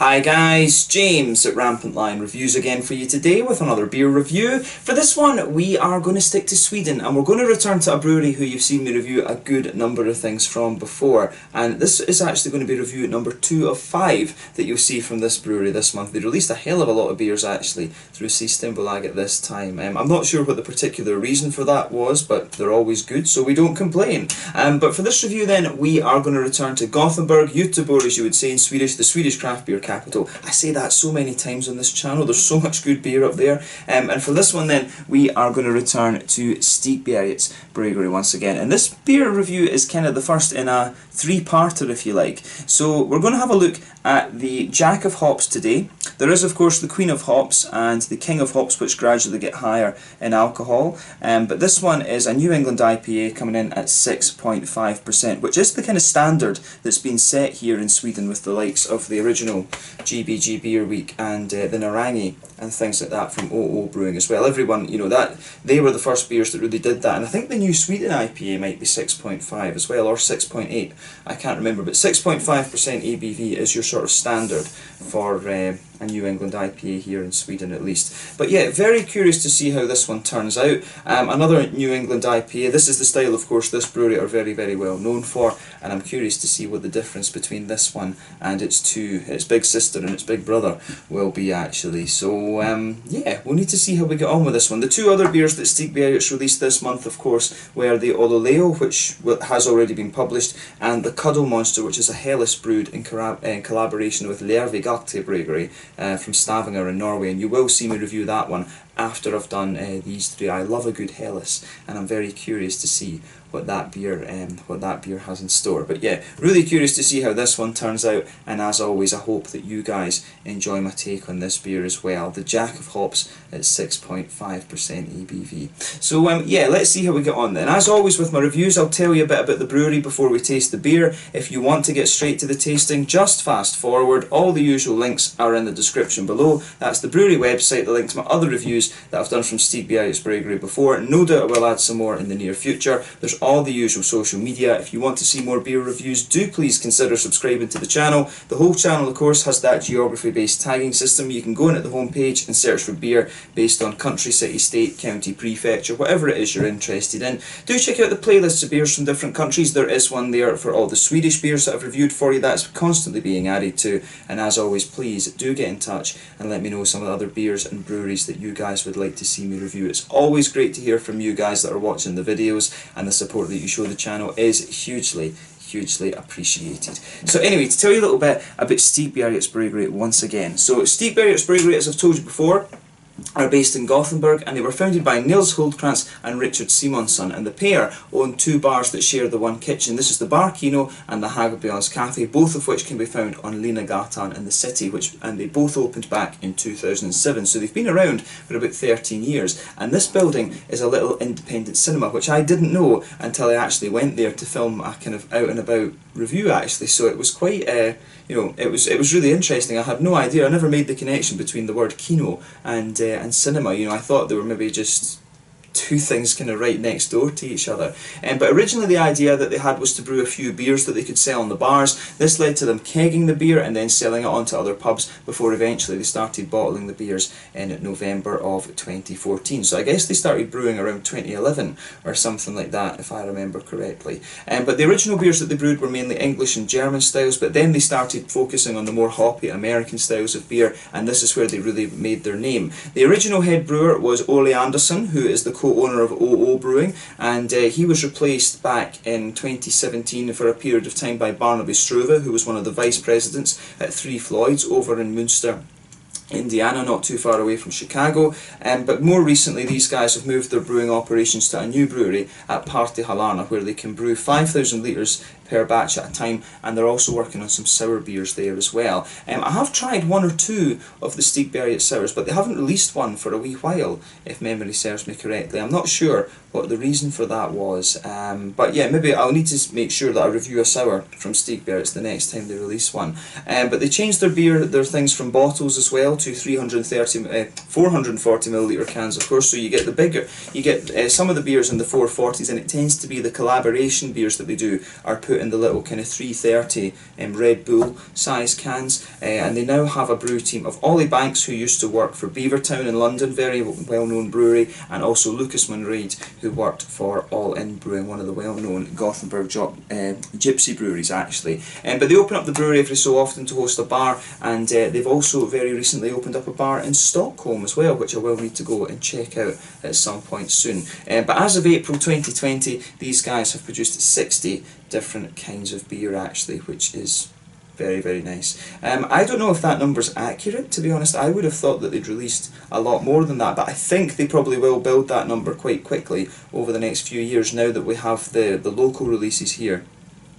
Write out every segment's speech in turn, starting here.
Hi guys, James at RampantLionReviews again for you today with another beer review. For this one we are going to stick to Sweden and we're going to return to a brewery who you've seen me review a good number of things from before, and this is actually going to be review number 2 of 5 that you'll see from this brewery this month. They released a hell of a lot of beers actually through Stigbergets this time. I'm not sure what the particular reason for that was, but they're always good so we don't complain. But for this review then we are going to return to Gothenburg, Göteborg as you would say in Swedish, the Swedish craft beer capital. I say that so many times on this channel, there's so much good beer up there. And for this one then, we are going to return to Stigbergets Bryggeri once again. And this beer review is kind of the first in a three-parter if you like. So we're going to have a look at the Jack of Hops today. There is of course the Queen of Hops and the King of Hops, which gradually get higher in alcohol. But this one is a New England IPA coming in at 6.5%, which is the kind of standard that's been set here in Sweden with the likes of the original GBG Beer Week and the Narangi and things like that from OO Brewing as well. Everyone, you know, that they were the first beers that really did that, and I think the new Sweden IPA might be 6.5 as well, or 6.8, I can't remember, but 6.5% ABV is your sort of standard for a New England IPA here in Sweden at least. But yeah, very curious to see how this one turns out. Another New England IPA, this is the style of course this brewery are very well known for, and I'm curious to see what the difference between this one and its big sister and its big brother will be actually. So yeah, we'll need to see how we get on with this one. The two other beers that Stigbergets released this month of course were the Ololeo, which has already been published, and the Cuddle Monster, which is a Helles brewed in collaboration with Stigbergets Bryggeri from Stavanger in Norway, and you will see me review that one after I've done these three. I love a good Helles and I'm very curious to see what that beer has in store. But yeah, really curious to see how this one turns out, and as always I hope that you guys enjoy my take on this beer as well. The Jack of Hops at 6.5% ABV. So yeah, let's see how we get on then. As always with my reviews, I'll tell you a bit about the brewery before we taste the beer. If you want to get straight to the tasting, just fast forward. All the usual links are in the description below. That's the brewery website, the link to my other reviews that I've done from Stigbergets Bryggeri before. No doubt I will add some more in the near future. There's all the usual social media. If you want to see more beer reviews, do please consider subscribing to the channel. The whole channel of course has that geography based tagging system. You can go in at the home page and search for beer based on country, city, state, county, prefecture, whatever it is you're interested in. Do check out the playlists of beers from different countries. There is one there for all the Swedish beers that I've reviewed for you. That's constantly being added to, and as always please do get in touch and let me know some of the other beers and breweries that you guys would like to see me review. It's always great to hear from you guys that are watching the videos, and the support that you show the channel is hugely appreciated. So anyway, to tell you a little bit about Stigbergets Bryggeri once again. So Stigbergets Bryggeri, as I've told you before, are based in Gothenburg, and they were founded by Nils Hultkrantz and Richard Simonsson, and the pair own two bars that share the one kitchen. This is the Bar Kino and the Hagebjörns Cafe, both of which can be found on Linnagatan in the city, and they both opened back in 2007, so they've been around for about 13 years. And this building is a little independent cinema, which I didn't know until I actually went there to film a kind of out and about review actually. So it was quite you know, it was really interesting. I had no idea. I never made the connection between the word kino and cinema. You know, I thought they were maybe just two things kind of right next door to each other. But originally the idea that they had was to brew a few beers that they could sell in the bars. This led to them kegging the beer and then selling it on to other pubs before eventually they started bottling the beers in November of 2014. So I guess they started brewing around 2011 or something like that, if I remember correctly. But the original beers that they brewed were mainly English and German styles, but then they started focusing on the more hoppy American styles of beer, and this is where they really made their name. The original head brewer was Ole Andersson, who is the co-owner of OO Brewing, and he was replaced back in 2017 for a period of time by Barnaby Struve, who was one of the vice presidents at Three Floyds over in Munster, Indiana, not too far away from Chicago. But more recently these guys have moved their brewing operations to a new brewery at Partihalarna, where they can brew 5,000 litres per batch at a time, and they're also working on some sour beers there as well. I have tried one or two of the Stigbergets sours, but they haven't released one for a wee while, if memory serves me correctly. I'm not sure what the reason for that was, but yeah, maybe I'll need to make sure that I review a sour from Stigbergets the next time they release one. But they changed their things from bottles as well to 440ml cans, of course, so you get the bigger, you get some of the beers in the 440s, and it tends to be the collaboration beers that they do are put in the little kind of 330 Red Bull size cans, and they now have a brew team of Ollie Banks, who used to work for Beavertown in London, very well known brewery, and also Lucas Munreid, who worked for All In Brewing, one of the well known Gothenburg gypsy breweries actually. But they open up the brewery every so often to host a bar, and they've also very recently opened up a bar in Stockholm as well, which I will need to go and check out at some point soon. But as of April 2020, these guys have produced 60 different kinds of beer actually, which is very, very nice. I don't know if that number's accurate, to be honest. I would have thought that they'd released a lot more than that, but I think they probably will build that number quite quickly over the next few years, now that we have the local releases here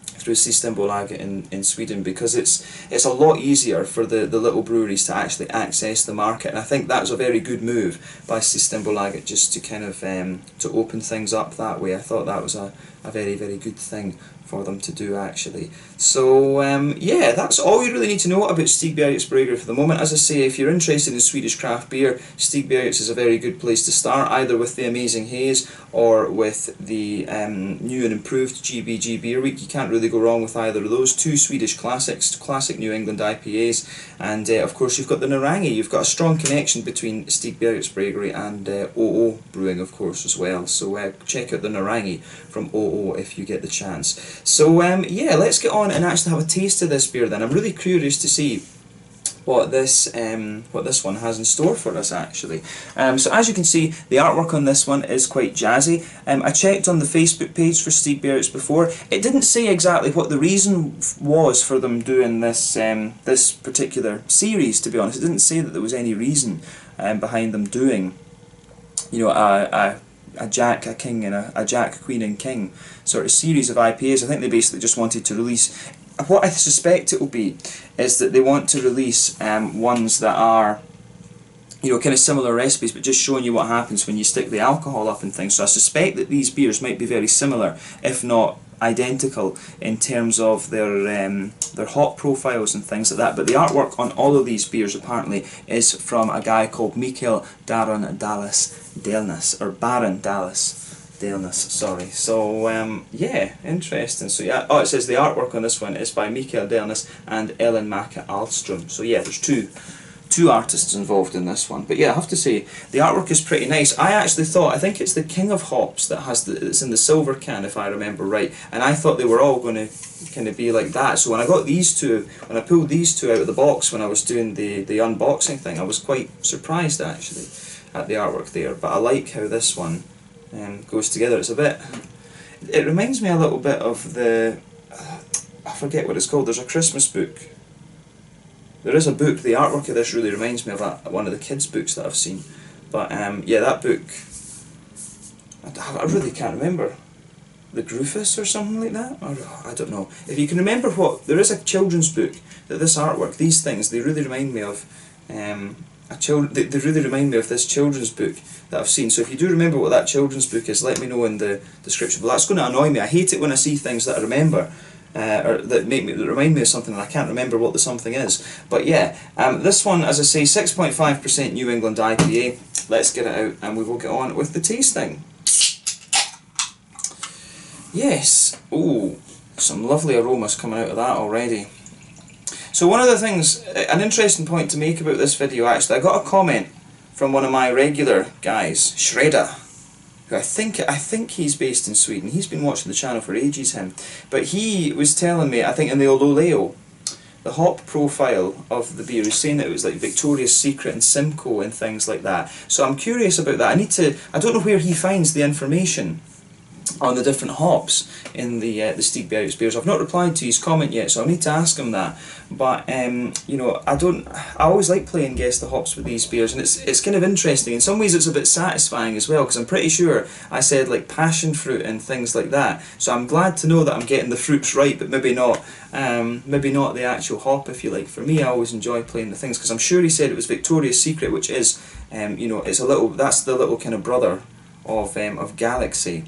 through Stigbergets in Sweden, because it's a lot easier for the little breweries to actually access the market, and I think that was a very good move by Stigbergets, just to kind of to open things up that way. I thought that was a very, very good thing for them to do actually. So yeah, that's all you really need to know about Stigbergets Bryggeri for the moment. As I say, if you're interested in Swedish craft beer, Stigbergets is a very good place to start, either with the amazing haze or with the new and improved GBG Beer Week. You can't really go wrong with either of those. Two Swedish classics, classic New England IPAs, and of course you've got the Narangi. You've got a strong connection between Stigbergets Bryggeri and OO Brewing, of course, as well. So check out the Narangi from OO if you get the chance. So yeah, let's get on and actually have a taste of this beer then. I'm really curious to see what this one has in store for us actually. So as you can see, the artwork on this one is quite jazzy. I checked on the Facebook page for Stigbergets before. It didn't say exactly what the reason was for them doing this this particular series, to be honest. It didn't say that there was any reason behind them doing, you know, a Jack, a King, and a Jack, Queen and King sort of series of IPAs. I think they basically just wanted to release, what I suspect it will be is that they want to release ones that are, you know, kind of similar recipes, but just showing you what happens when you stick the alcohol up and things. So I suspect that these beers might be very similar, if not identical, in terms of their hop profiles and things like that. But the artwork on all of these beers apparently is from a guy called Mikael Daron Dallas Delness, or Baron Dallas Delness, sorry. So yeah, interesting. So yeah, oh, it says the artwork on this one is by Mikael Delness and Ellen Macke Alström. So yeah, there's two artists involved in this one. But yeah, I have to say, the artwork is pretty nice. I think it's the King of Hops that it's in the silver can, if I remember right, and I thought they were all going to kind of be like that. So when I got these two, when I pulled these two out of the box when I was doing the unboxing thing, I was quite surprised actually at the artwork there. But I like how this one goes together. It's a bit, it reminds me a little bit of the, I forget what it's called, there's a Christmas book. There is a book, the artwork of this really reminds me of one of the kids' books that I've seen. But yeah, that book, I really can't remember. The Groofus or something like that? Or, I don't know. If you can remember what, there is a children's book that this artwork, these things, they really remind me of they really remind me of this children's book that I've seen. So if you do remember what that children's book is, let me know in the description. But that's going to annoy me. I hate it when I see things that I remember, or that remind me of something and I can't remember what the something is. But yeah, this one, as I say, 6.5% New England IPA. Let's get it out and we will get on with the tasting. Yes, ooh, some lovely aromas coming out of that already. So one of the things, an interesting point to make about this video actually, I got a comment from one of my regular guys, Shredder, who I think he's based in Sweden. He's been watching the channel for ages, him. But he was telling me, I think in the Ololeo, the hop profile of the beer, is saying that it was like Victoria's Secret and Simcoe and things like that. So I'm curious about that. I don't know where he finds the information on the different hops in the Stigbergets beers. I've not replied to his comment yet, so I need to ask him that. But you know, I always like playing guess the hops with these beers, and it's kind of interesting. In some ways, it's a bit satisfying as well, because I'm pretty sure I said like passion fruit and things like that. So I'm glad to know that I'm getting the fruits right, but maybe not the actual hop, if you like. For me, I always enjoy playing the things, because I'm sure he said it was Victoria's Secret, which is you know, it's a little, that's the little kind of brother of Galaxy,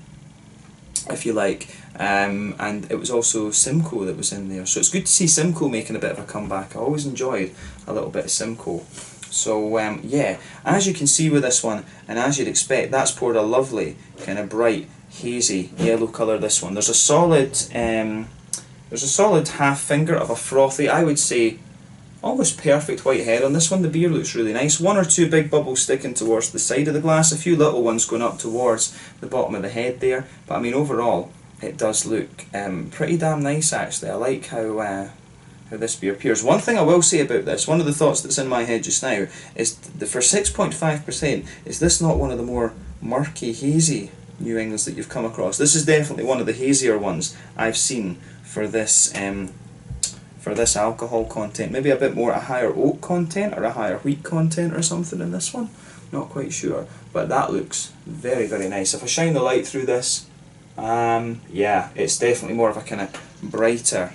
if you like, and it was also Simcoe that was in there. So it's good to see Simcoe making a bit of a comeback. I always enjoyed a little bit of Simcoe. So yeah, as you can see with this one, and as you'd expect, that's poured a lovely kind of bright hazy yellow colour. This one, there's a solid There's a solid half finger of a frothy, I would say, almost perfect white head on this one. The beer looks really nice. One or two big bubbles sticking towards the side of the glass, a few little ones going up towards the bottom of the head there. But I mean, overall, it does look pretty damn nice actually. I like how this beer appears. One thing I will say about this, one of the thoughts that's in my head just now, is that for 6.5%, is this not one of the more murky, hazy New Englands that you've come across? This is definitely one of the hazier ones I've seen for this alcohol content. Maybe a bit more a higher oak content or a higher wheat content or something in this one. Not quite sure, but that looks very, very nice. If I shine the light through this, yeah, it's definitely more of a kind of brighter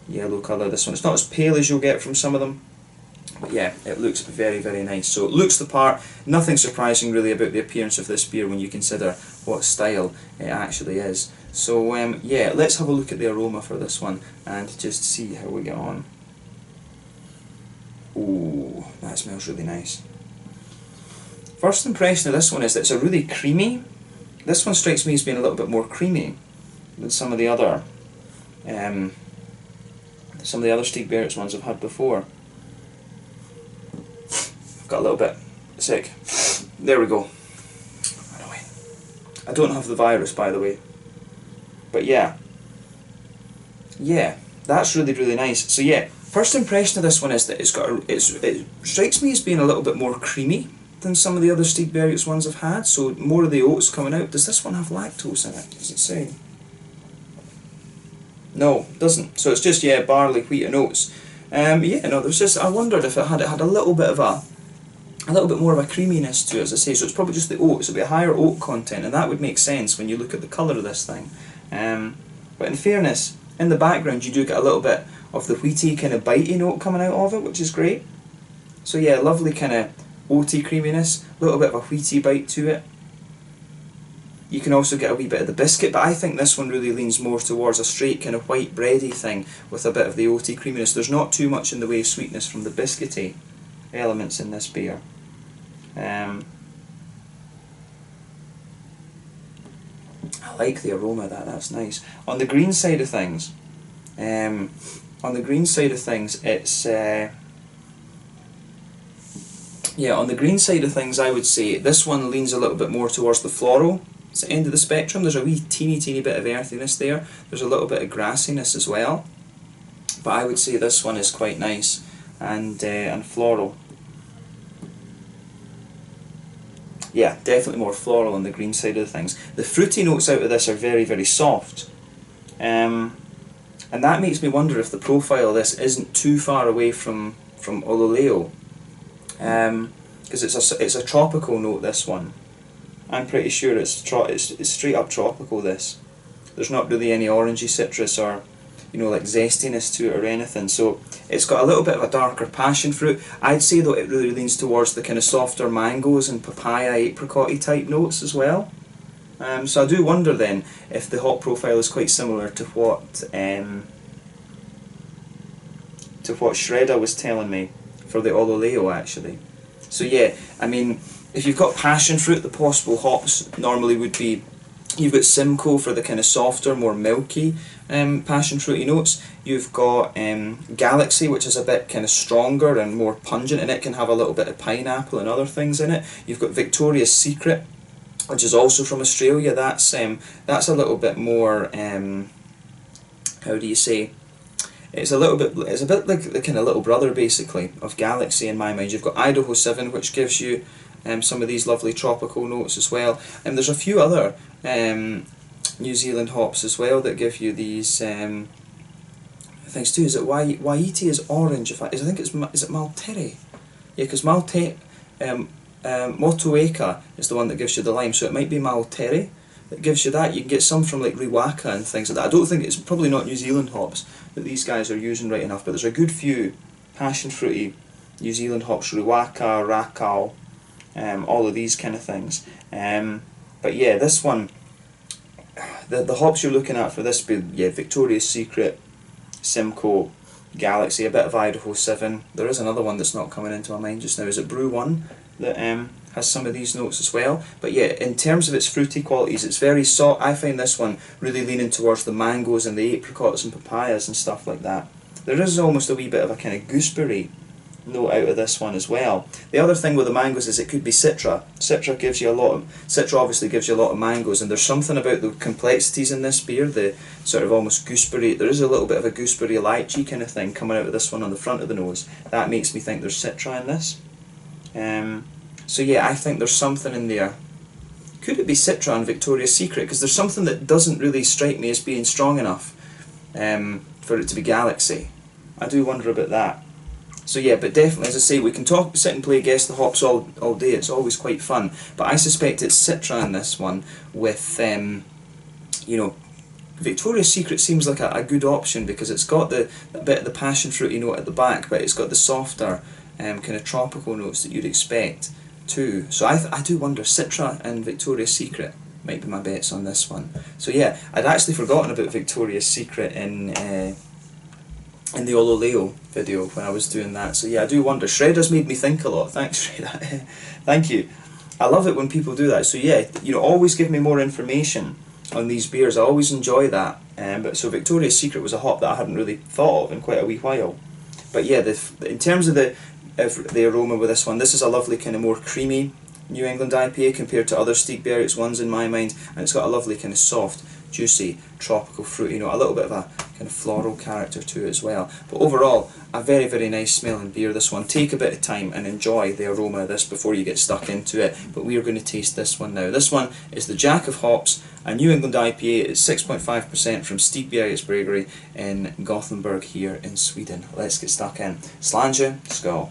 yellow colour, this one. It's not as pale as you'll get from some of them, but yeah, it looks very, very nice. So it looks the part. Nothing surprising really about the appearance of this beer when you consider what style it actually is. So yeah, let's have a look at the aroma for this one and just see how we get on. Ooh, that smells really nice. First impression of this one is that it's a really creamy. This one strikes me as being a little bit more creamy than some of the other Stigbergets ones I've had before. I've got a little bit sick. There we go. I don't have the virus, by the way. But yeah, that's really, really nice. So yeah, first impression of this one is that it strikes me as being a little bit more creamy than some of the other Stigbergets ones I've had. So more of the oats coming out. Does this one have lactose in it? Does it say? No, it doesn't. So it's just, yeah, barley, wheat and oats. Yeah, no, there's just, I wondered if it had a little bit more of a creaminess to it, as I say. So it's probably just the oats. It'll be a higher oat content, and that would make sense when you look at the colour of this thing. But in fairness, in the background you do get a little bit of the wheaty kind of bitey note coming out of it, which is great. So yeah, lovely kind of oaty creaminess, a little bit of a wheaty bite to it. You can also get a wee bit of the biscuit, but I think this one really leans more towards a straight kind of white bready thing with a bit of the oaty creaminess. There's not too much in the way of sweetness from the biscuity elements in this beer. I like the aroma of that, that's nice. On the green side of things, it's yeah, on the green side of things I would say this one leans a little bit more towards the floral. It's the end of the spectrum. There's a wee teeny bit of earthiness there. There's a little bit of grassiness as well. But I would say this one is quite nice and floral. Yeah, definitely more floral on the green side of things. The fruity notes out of this are very, very soft. And that makes me wonder if the profile of this isn't too far away from Ololeo. Because it's a tropical note, this one. I'm pretty sure it's straight up tropical, this. There's not really any orangey citrus or, you know, like zestiness to it or anything. So it's got a little bit of a darker passion fruit. I'd say though it really leans towards the kind of softer mangoes and papaya, apricot-y type notes as well. So I do wonder then if the hop profile is quite similar to what Shredder was telling me for the Ololeo actually. So yeah, I mean, if you've got passion fruit, the possible hops normally would be, you've got Simcoe for the kind of softer, more milky passion fruity notes. You've got Galaxy, which is a bit kind of stronger and more pungent, and it can have a little bit of pineapple and other things in it. You've got Victoria's Secret, which is also from Australia. That's a little bit more, how do you say? It's a bit like the kind of little brother basically of Galaxy in my mind. You've got Idaho 7, which gives you some of these lovely tropical notes as well. And there's a few other New Zealand hops as well that give you these things too. Is it Waiti is orange? I think is it Maltere? Yeah, because Motueka is the one that gives you the lime, so it might be Maltere that gives you that. You can get some from like Riwaka and things like that. I don't think it's probably not New Zealand hops that these guys are using right enough, but there's a good few passion fruity New Zealand hops, Riwaka, Rakau, all of these kind of things. But yeah, this one, the hops you're looking at for this beer, yeah, Victoria's Secret, Simcoe, Galaxy, a bit of Idaho 7. There is another one that's not coming into my mind just now. Is it Brew 1 that has some of these notes as well. But yeah, in terms of its fruity qualities, it's very soft. I find this one really leaning towards the mangoes and the apricots and papayas and stuff like that. There is almost a wee bit of a kind of gooseberry note out of this one as well. The other thing with the mangoes is it could be Citra. Citra gives you a lot of, Citra obviously gives you a lot of mangoes, and there's something about the complexities in this beer, the sort of almost gooseberry, there is a little bit of a gooseberry lychee kind of thing coming out of this one on the front of the nose. That makes me think there's Citra in this. So yeah, I think there's something in there. Could it be Citra and Victoria's Secret? Because there's something that doesn't really strike me as being strong enough for it to be Galaxy. I do wonder about that. So yeah, but definitely, as I say, we can sit and play Guess the Hops all day, it's always quite fun. But I suspect it's Citra in this one with, you know, Victoria's Secret seems like a good option because it's got a bit of the passion fruity note at the back, but it's got the softer kind of tropical notes that you'd expect too. So I do wonder, Citra and Victoria's Secret might be my bets on this one. So yeah, I'd actually forgotten about Victoria's Secret in the Ololeo video when I was doing that. So yeah, I do wonder. Shredder's made me think a lot. Thanks, Shredder. Thank you. I love it when people do that. So yeah, you know, always give me more information on these beers. I always enjoy that. But so Victoria's Secret was a hop that I hadn't really thought of in quite a wee while. But yeah, in terms of the aroma with this one, this is a lovely kind of more creamy New England IPA compared to other Stigbergets ones in my mind, and it's got a lovely kind of soft, juicy, tropical fruit, you know, a little bit of a kind of floral character to it as well. But overall, a very, very nice smelling beer, this one. Take a bit of time and enjoy the aroma of this before you get stuck into it. But we are going to taste this one now. This one is the Jack of Hops, a New England IPA. It's 6.5% from Stigbergets Bryggeri in Gothenburg here in Sweden. Let's get stuck in. Slange, skål.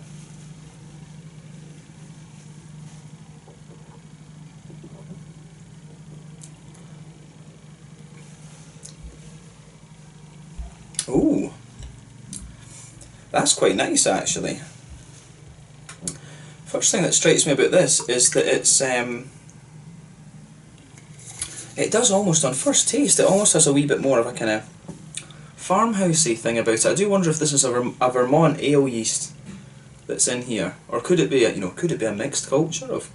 Ooh, that's quite nice actually. First thing that strikes me about this is that it does almost, on first taste, it almost has a wee bit more of a kind of farmhousey thing about it. I do wonder if this is a Vermont ale yeast that's in here, or could it be could it be a mixed culture of?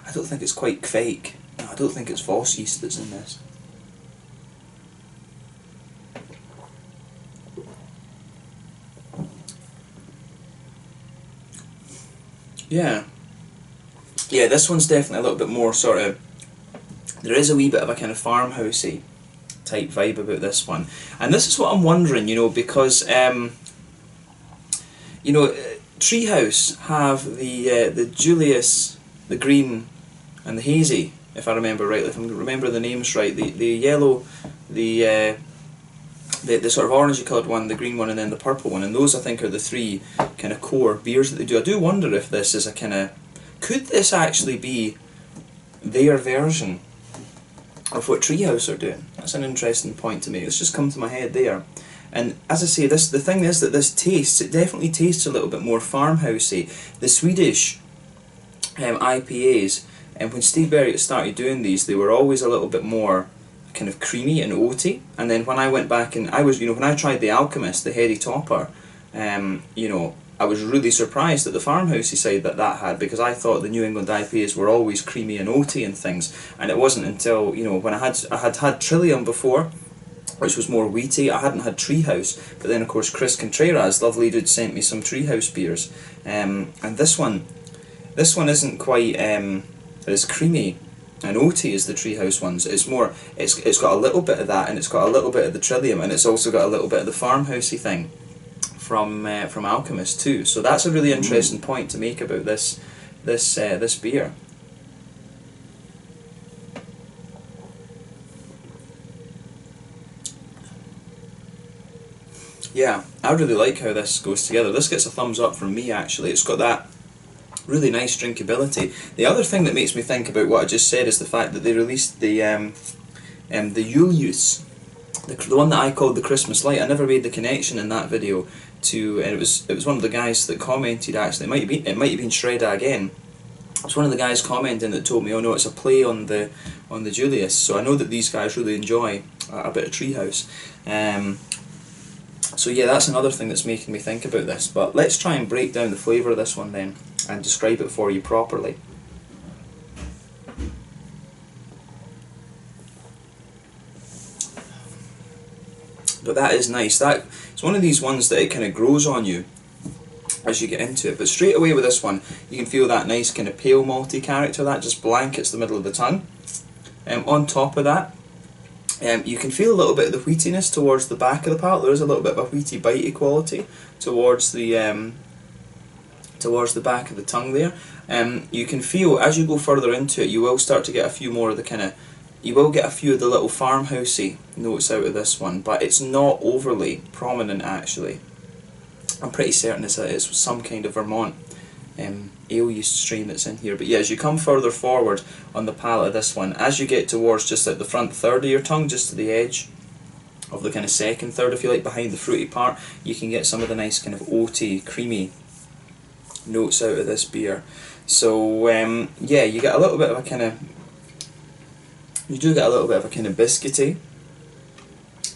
I don't think it's quite Kveik. No, I don't think it's Voss yeast that's in this. Yeah, this one's definitely a little bit more sort of, there is a wee bit of a kind of farmhousey type vibe about this one. And this is what I'm wondering, you know, because, you know, Treehouse have the Julius, the green, and the hazy, if I remember rightly, if I remember the names right, the yellow, the sort of orangey coloured one, the green one, and then the purple one, and those I think are the three kind of core beers that they do. I do wonder if this is a kind of, could this actually be their version of what Treehouse are doing? That's an interesting point to me. It's just come to my head there. And as I say, the thing is that this tastes, it definitely tastes a little bit more farmhousey. The Swedish IPAs, and when Stigbergets started doing these, they were always a little bit more kind of creamy and oaty. And then when I went back and I was, you know, when I tried the Alchemist, the heady topper, you know, I was really surprised at the farmhousey side that had, because I thought the New England IPAs were always creamy and oaty and things, and it wasn't until, you know, when I had Trillium before, which was more wheaty. I hadn't had Treehouse, but then of course Chris Contreras, lovely dude, sent me some Treehouse beers, and this one isn't quite as creamy and oaty as the Treehouse ones. It's more, it's got a little bit of that, and it's got a little bit of the Trillium, and it's also got a little bit of the farmhousey thing from Alchemist too. So that's a really interesting point to make about this beer. Yeah, I really like how this goes together. This gets a thumbs up from me actually. It's got that really nice drinkability. The other thing that makes me think about what I just said is the fact that they released the Julius, the one that I called the Christmas Light. I never made the connection in that video to, and it was one of the guys that commented actually. It might have been Shredder again. It's one of the guys commenting that told me, oh no, it's a play on the Julius. So I know that these guys really enjoy a bit of Treehouse. So yeah, that's another thing that's making me think about this. But let's try and break down the flavour of this one then, and describe it for you properly. But that is nice. That it's one of these ones that it kind of grows on you as you get into it. But straight away with this one, you can feel that nice kind of pale malty character that just blankets the middle of the tongue. On top of that, you can feel a little bit of the wheatiness towards the back of the palate. There is a little bit of a wheaty, bitey quality towards the back of the tongue there. You can feel as you go further into it, you will start to get a few more of the kind of, you will get a few of the little farmhousey notes out of this one, but it's not overly prominent actually. I'm pretty certain it's some kind of Vermont ale yeast strain that's in here. But yeah, as you come further forward on the palate of this one, as you get towards just at the front third of your tongue, just to the edge of the kind of second third, if you like, behind the fruity part, you can get some of the nice kind of oaty, creamy notes out of this beer. So yeah, you get a little bit of a kind of, you do get a little bit of a kind of biscuity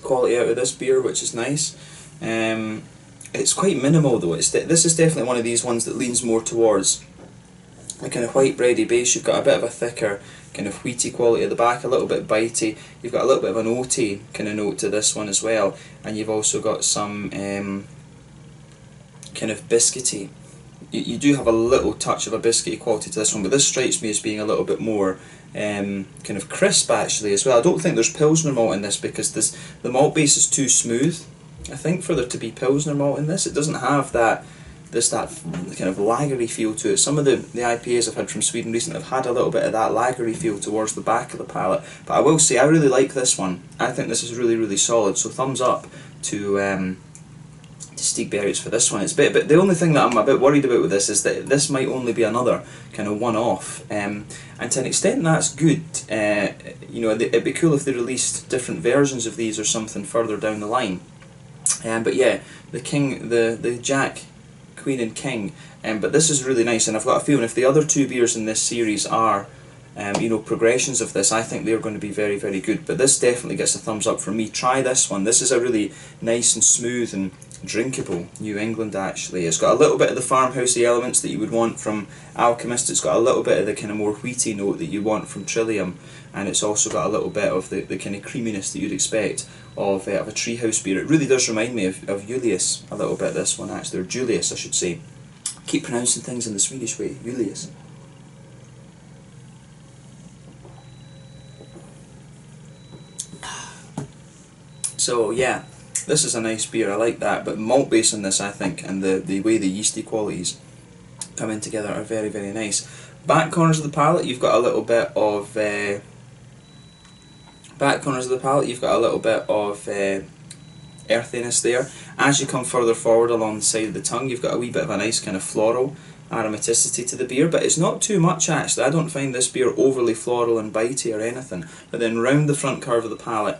quality out of this beer, which is nice. It's quite minimal though. This is definitely one of these ones that leans more towards a kind of white bready base. You've got a bit of a thicker kind of wheaty quality at the back, a little bit bitey. You've got a little bit of an oaty kind of note to this one as well, and you've also got some kind of biscuity. You do have a little touch of a biscuity quality to this one, but this strikes me as being a little bit more kind of crisp actually as well. I don't think there's Pilsner malt in this because the malt base is too smooth. I think for there to be Pilsner malt in this, it doesn't have that kind of lagery feel to it. Some of the IPAs I've had from Sweden recently have had a little bit of that lagery feel towards the back of the palate. But I will say I really like this one. I think this is really, really solid. So thumbs up to Stigbergets for this one. It's but the only thing that I'm a bit worried about with this is that this might only be another kind of one-off, and to an extent that's good. You know, it'd be cool if they released different versions of these or something further down the line. But yeah, the Jack, Queen and King. But this is really nice, and I've got a feeling if the other two beers in this series are you know, progressions of this, I think they're going to be very, very good. But this definitely gets a thumbs up from me. Try this one. This is a really nice and smooth and drinkable New England actually. It's got a little bit of the farmhousey elements that you would want from Alchemist. It's got a little bit of the kind of more wheaty note that you want from Trillium, and it's also got a little bit of the kind of creaminess that you'd expect of a treehouse beer. It really does remind me of Julius a little bit, this one actually, or Julius I should say. Keep pronouncing things in the Swedish way, Julius. So yeah, this is a nice beer, I like that, but malt base in this I think, and the way the yeasty qualities come in together are very, very nice. Back corners of the palate, you've got a little bit of earthiness there. As you come further forward along the side of the tongue, you've got a wee bit of a nice kind of floral aromaticity to the beer, but it's not too much actually. I don't find this beer overly floral and bitey or anything. But then round the front curve of the palate,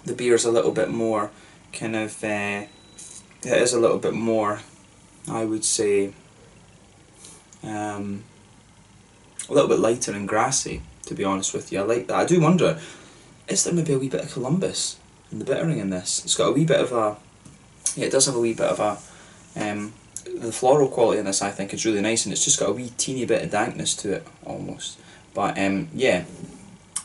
the beer's a little bit more kind of, it is a little bit more, I would say, a little bit lighter and grassy, to be honest with you. I like that. I do wonder, is there maybe a wee bit of Columbus in the bittering in this? It's got a wee bit of a, yeah, it does have a wee bit of a, the floral quality in this I think is really nice, and it's just got a wee teeny bit of dankness to it almost. But yeah,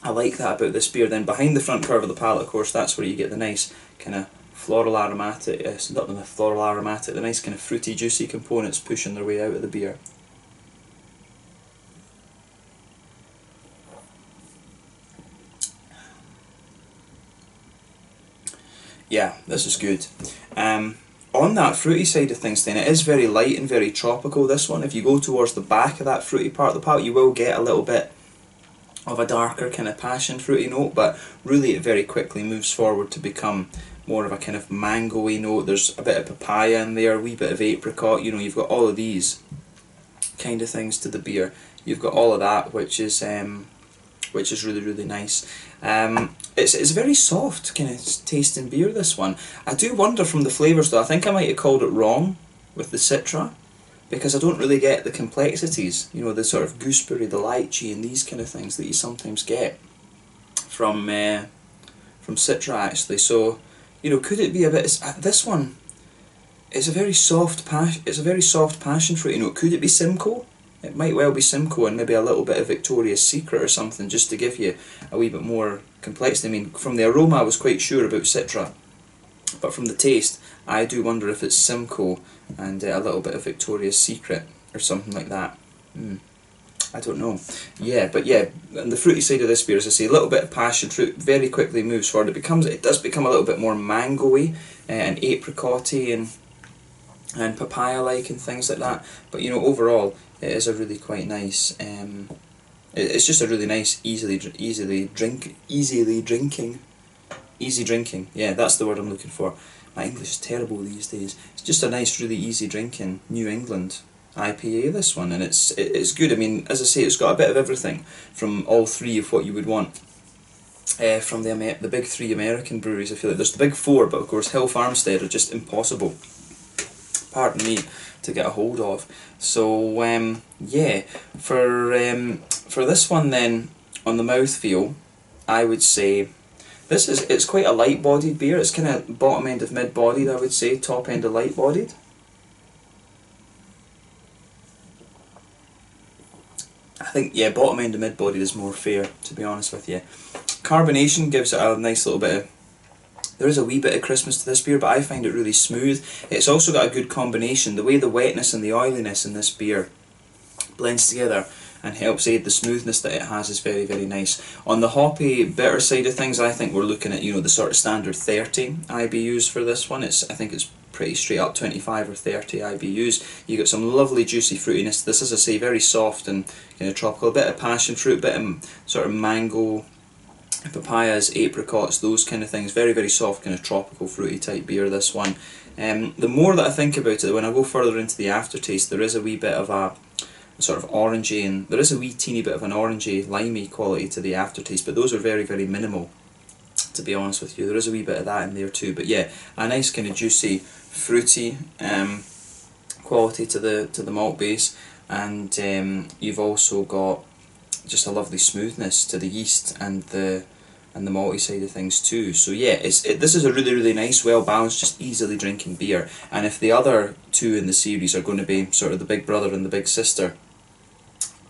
I like that about this beer. Then behind the front curve of the palate, of course, that's where you get the nice kind of floral aromatic, not the floral aromatic, the nice kind of fruity, juicy components pushing their way out of the beer. Yeah, this is good. On that fruity side of things then, it is very light and very tropical, this one. If you go towards the back of that fruity part of the palate, you will get a little bit of a darker kind of passion fruity note, but really it very quickly moves forward to become more of a kind of mango-y note. There's a bit of papaya in there, a wee bit of apricot, you know, you've got all of these kind of things to the beer. You've got all of that, which is really, really nice. It's a very soft kind of tasting beer, this one. I do wonder from the flavours though, I think I might have called it wrong with the Citra, because I don't really get the complexities, you know, the sort of gooseberry, the lychee and these kind of things that you sometimes get from Citra actually. So, you know, could it be a bit, this one, it's a very soft passion fruit, you know, could it be Simcoe? It might well be Simcoe and maybe a little bit of Victoria's Secret or something, just to give you a wee bit more complexity. I mean, from the aroma I was quite sure about Citra, but from the taste, I do wonder if it's Simcoe and a little bit of Victoria's Secret or something like that. I don't know. Yeah, but yeah, on the fruity side of this beer, as I say, a little bit of passion fruit, very quickly moves forward. It does become a little bit more mango-y and apricot-y and papaya-like and things like that. But you know, overall, it is a really quite nice. It's just a really nice, easy drinking. Yeah, that's the word I'm looking for. My English is terrible these days. It's just a nice, really easy drinking New England IPA, this one, and it's good. I mean, as I say, it's got a bit of everything from all three of what you would want from the big three American breweries. I feel like there's the big four, but of course Hill Farmstead are just impossible, pardon me, to get a hold of. So yeah, for this one then, on the mouthfeel, I would say it's quite a light-bodied beer. It's kind of bottom end of mid-bodied, I would say, top end of light-bodied. I think, yeah, bottom end of mid-bodied is more fair, to be honest with you. Carbonation gives it a nice little bit of... There is a wee bit of crispness to this beer, but I find it really smooth. It's also got a good combination. The way the wetness and the oiliness in this beer blends together and helps aid the smoothness that it has is very, very nice. On the hoppy, bitter side of things, I think we're looking at, you know, the sort of standard 30 IBUs for this one. I think it's pretty straight up 25 or 30 IBUs. You got some lovely juicy fruitiness. This, as I say, very soft and kind of tropical. A bit of passion fruit, bit of sort of mango, papayas, apricots, those kind of things. Very, very soft, kind of tropical fruity type beer, this one. The more that I think about it, when I go further into the aftertaste, there is a wee bit of a sort of orangey, and there is a wee teeny bit of an orangey, limey quality to the aftertaste, but those are very, very minimal, to be honest with you. There is a wee bit of that in there too, but yeah, a nice kind of juicy, fruity quality to the malt base, and you've also got just a lovely smoothness to the yeast and the malty side of things too. So yeah, this is a really, really nice, well balanced, just easily drinking beer. And if the other two in the series are going to be sort of the big brother and the big sister,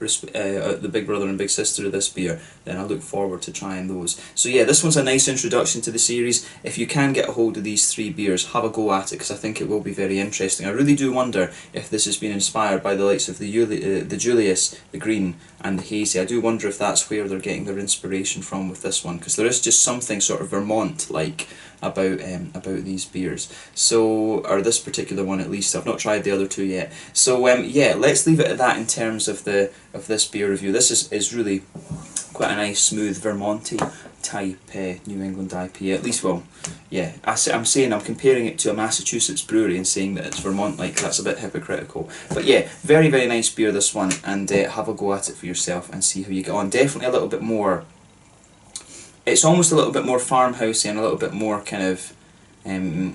the big brother and big sister of this beer, then I look forward to trying those. So yeah, this one's a nice introduction to the series. If you can get a hold of these three beers, have a go at it, because I think it will be very interesting. I really do wonder if this has been inspired by the likes of the Julius, the Green and the Hazy. I do wonder if that's where they're getting their inspiration from with this one, because there is just something sort of Vermont-like about these beers. So, or this particular one at least. I've not tried the other two yet. So yeah, let's leave it at that in terms of this beer review. This is really quite a nice, smooth, Vermonty type New England IPA. At least, well, yeah, I'm comparing it to a Massachusetts brewery and saying that it's Vermont-like. That's a bit hypocritical. But yeah, very, very nice beer, this one, and have a go at it for yourself and see how you get on. Definitely a little bit more... It's almost a little bit more farmhousey and a little bit more kind of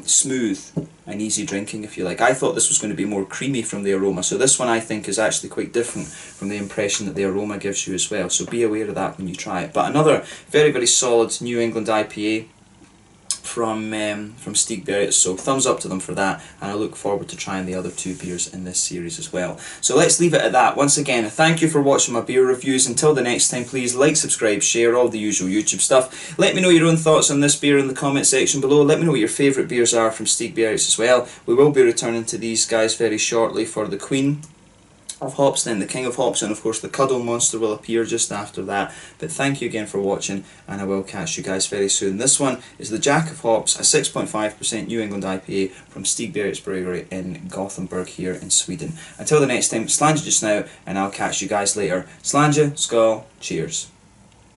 smooth and easy drinking, if you like. I thought this was going to be more creamy from the aroma, so this one I think is actually quite different from the impression that the aroma gives you as well, so be aware of that when you try it. But another very, very solid New England IPA from Stigbergets, so thumbs up to them for that, and I look forward to trying the other two beers in this series as well. So let's leave it at that. Once again, thank you for watching my beer reviews. Until the next time, please like, subscribe, share, all the usual YouTube stuff. Let me know your own thoughts on this beer in the comment section below. Let me know what your favourite beers are from Stigbergets as well. We will be returning to these guys very shortly for the Queen of Hops, then the King of Hops, and of course the Cuddle Monster will appear just after that. But thank you again for watching, and I will catch you guys very soon. This one is the Jack of Hops, a 6.5% New England IPA from Stigbergets Bryggeri in Gothenburg here in Sweden. Until the next time, slàinte just now, and I'll catch you guys later. Slàinte, skål, cheers.